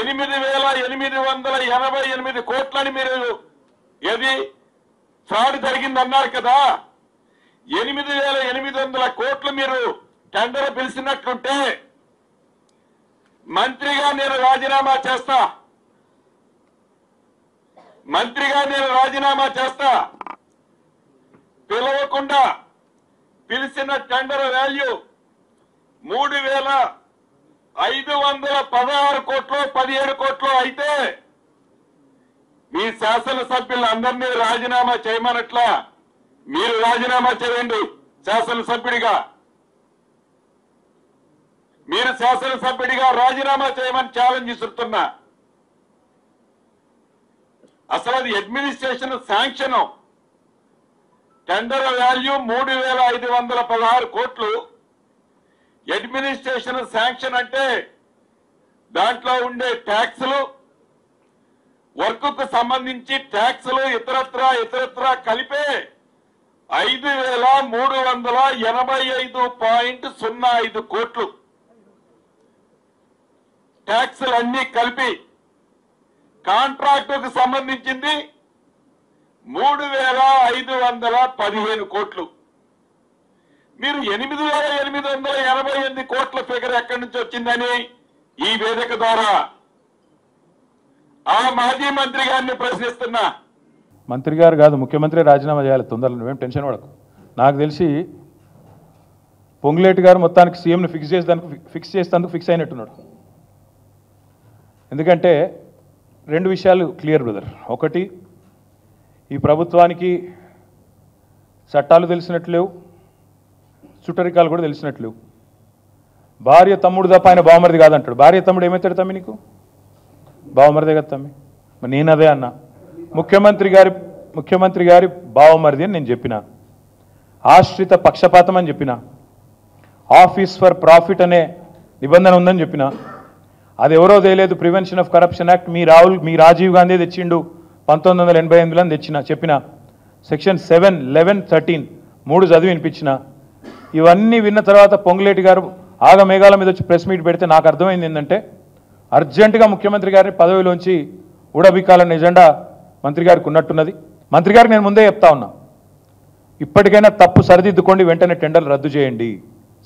8,888 కోట్లని మీరు ఏది ఫ్రాడ్ జరిగిందన్నారు కదా. 8,800 కోట్లు మీరు టెండర్ పిలిచినట్లుంటే మంత్రిగా నేను రాజీనామా చేస్తా. పిలవకుండా పిలిచిన టెండర్ వాల్యూ 3,516 కోట్లు 17 కోట్లు అయితే మీ శాసనసభ్యులందరినీ రాజీనామా చేయమనట్లా. మీరు రాజీనామా చేయండి. శాసనసభ్యుడిగా రాజీనామా చేయమని ఛాలెంజ్ ఇస్తున్నా. అసలు అది అడ్మినిస్ట్రేషన్ శాంక్షన్. టెండర్ వాల్యూ 3,516 కోట్లు. అడ్మినిస్ట్రేషన్ శాంక్షన్ అంటే దాంట్లో ఉండే ట్యాక్సులు, వర్క్ కు సంబంధించి ట్యాక్సులు ఇతరత్రా కలిపే 5,385.05 కోట్లు ట్యాక్సులన్నీ కలిపి. కాంట్రాక్టుకు సంబంధించింది 3,515 కోట్లు. మీరు 8,888 కోట్ల ఫిగర్ ఎక్కడి నుంచి వచ్చిందని ఈ వేదిక ద్వారా ఆ మాజీ మంత్రి గారిని ప్రశ్నిస్తున్నా. మంత్రి గారు కాదు, ముఖ్యమంత్రి రాజీనామా చేయాలి తొందరలో. నువ్వేం టెన్షన్ పడకు. నాకు తెలిసి పొంగులేటి గారు మొత్తానికి సీఎంని ఫిక్స్ చేసేందుకు ఫిక్స్ అయినట్టున్నాడు. ఎందుకంటే 2 విషయాలు క్లియర్ బ్రదర్. ఒకటి, ఈ ప్రభుత్వానికి చట్టాలు తెలిసినట్లేవు, చుట్టరికాలు కూడా తెలిసినట్లేవు. భార్య తమ్ముడు తప్ప ఆయన బావమరిది కాదంటాడు. భార్య తమ్ముడు ఏమవుతాడు తమ్మి? నీకు బావమరిదే కదా తమ్మి. మరి నేను అదే అన్నా. ముఖ్యమంత్రి గారి బావమరిది అని నేను చెప్పిన. ఆశ్రిత పక్షపాతం అని చెప్పిన. ఆఫీస్ ఫర్ ప్రాఫిట్ అనే నిబంధన ఉందని చెప్పిన. అది ఎవరో తెలియదు. ప్రివెన్షన్ ఆఫ్ కరప్షన్ యాక్ట్ మీ రాజీవ్ గాంధీ తెచ్చిండు 1988లో చెప్పిన. సెక్షన్ 7, 11, 13 3 చదివి వినిపించిన. ఇవన్నీ విన్న తర్వాత పొంగులేటి గారు ఆగమేఘాల మీద వచ్చి ప్రెస్ మీట్ పెడితే నాకు అర్థమైంది ఏంటంటే అర్జెంటుగా ముఖ్యమంత్రి గారిని పదవిలోంచి ఊడబిక్కాలన్న ఎజెండా మంత్రి గారికి ఉన్నట్టున్నది. మంత్రి గారికి నేను ముందే చెప్తా ఉన్నా, ఇప్పటికైనా తప్పు సరిదిద్దుకోండి, వెంటనే టెండర్లు రద్దు చేయండి.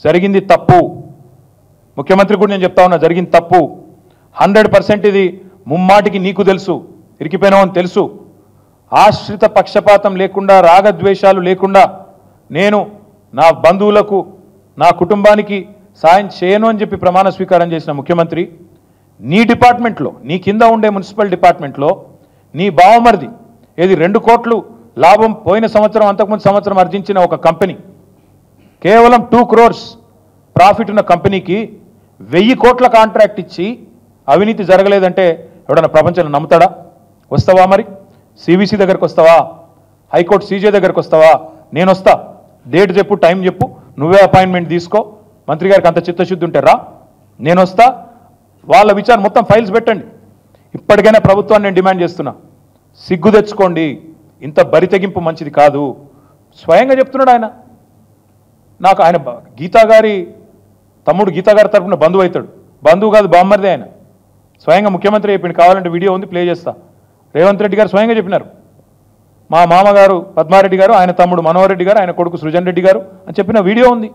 జరిగింది తప్పు. ముఖ్యమంత్రి కూడా నేను చెప్తా ఉన్నా, జరిగింది తప్పు. 100% ఇది ముమ్మాటికి నీకు తెలుసు, ఇరికిపోయినావని తెలుసు. ఆశ్రిత పక్షపాతం లేకుండా, రాగద్వేషాలు లేకుండా నేను నా బంధువులకు, నా కుటుంబానికి సాయం చేయను అని చెప్పి ప్రమాణ స్వీకారం చేసిన ముఖ్యమంత్రి, నీ డిపార్ట్మెంట్లో, నీ కింద ఉండే మున్సిపల్ డిపార్ట్మెంట్లో నీ బావమరిది ఏది 2 కోట్లు లాభం పోయిన సంవత్సరం అంతకుముందు సంవత్సరం ఆర్జించిన ఒక కంపెనీ, కేవలం 2 crores ప్రాఫిట్ ఉన్న కంపెనీకి 1000 కోట్ల కాంట్రాక్ట్ ఇచ్చి అవినీతి జరగలేదంటే ఎవడన్నా ప్రపంచంలో నమ్ముతాడా? వస్తావా? మరి సివిసి దగ్గరకు వస్తావా? హైకోర్టు సీజే దగ్గరకు వస్తావా? నేను వస్తా. డేట్ చెప్పు, టైం చెప్పు, నువ్వే అపాయింట్మెంట్ తీసుకో. మంత్రి గారికి అంత చిత్తశుద్ధి ఉంటే రా, నేను వస్తా. వాళ్ళ విచారణ మొత్తం ఫైల్స్ పెట్టండి. ఇప్పటికైనా ప్రభుత్వాన్ని నేను డిమాండ్ చేస్తున్నా, సిగ్గు తెచ్చుకోండి. ఇంత బరితెగింపు మంచిది కాదు. స్వయంగా చెప్తున్నాడు ఆయన. నాకు ఆయన గీతా గారి తమ్ముడు, గీతా గారి తరఫున బంధువు అవుతాడు. బంధువు కాదు, బామ్మరిదే ఆయన. స్వయంగా ముఖ్యమంత్రి చెప్పిండు. కావాలంటే వీడియో ఉంది, ప్లే చేస్తా. రేవంత్ రెడ్డి గారు స్వయంగా చెప్పినారు. మా మామగారు పద్మారెడ్డి గారు, ఆయన తమ్ముడు మనోహర్ రెడ్డి గారు, ఆయన కొడుకు సృజన్ రెడ్డి గారు అని చెప్పిన వీడియో ఉంది.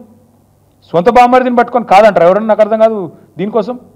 సొంత బామ్మరిదిని పట్టుకొని కాదంటారు ఎవరన్నా? నాకు అర్థం కాదు దీనికోసం.